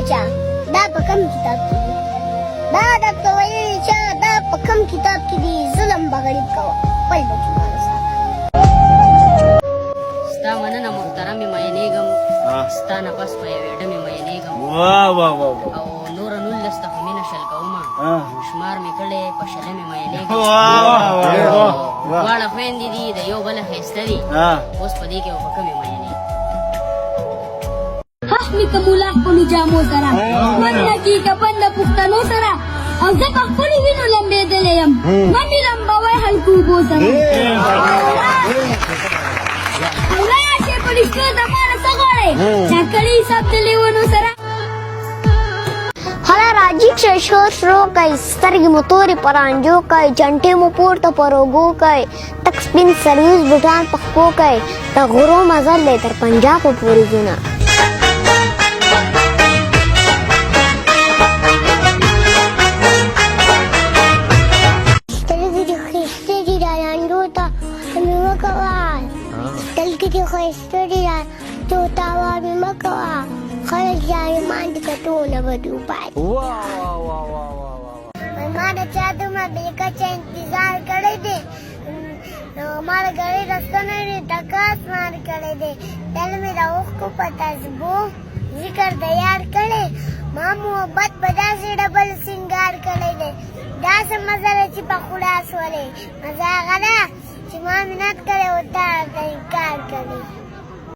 چا دا په کوم کتاب کې دي دا درته ویلي چا دا په کوم کتاب کې دي ظلم به غریب کوه خپل بچیانو سره ستا مننه محترم مینېږم ستا نه پس په یوې ډمې مینېږم او نوره 19 ته خو مینه شل کومه شمار مې کړی په شله مې مینېږم دواړه خویندې دي د یو بله ښایسته دي اوس په دې کې په کومې مینې فهمي کمولا خپلو جامو سره مننه کې کفن د پښتنو سره او زه په خپلو وینو لمبېدلی یم مه مې لمبوئ هلکو اوبو سره او راشئ په رښتو زمانه څه غواړئ چا کړي حساب د لیونو سره هله راجي شو شروع کوي سترګې مو تورې په رانجو کوي جنټې مو پورته په روږو کوي تک سپین سرویس بوټان په خپو کوي د غرو مزل دی تر پنجابه پورې ځونه خلک ظالمان دي که ټوله به دي وپاتې ما د چا دومره بې کچه انتظار کړی دی ما د ګړۍ رستنه مې ټکه اسمان کړی دی تل مې د اوښکو په تسبو ذکر د یار کړی ما محبت په داسې ډبل سینګار کړی دی داسې مزه ده چې په خوله شولې مزه هغه ده چې ما منت کړی او تا ورته انکار کړی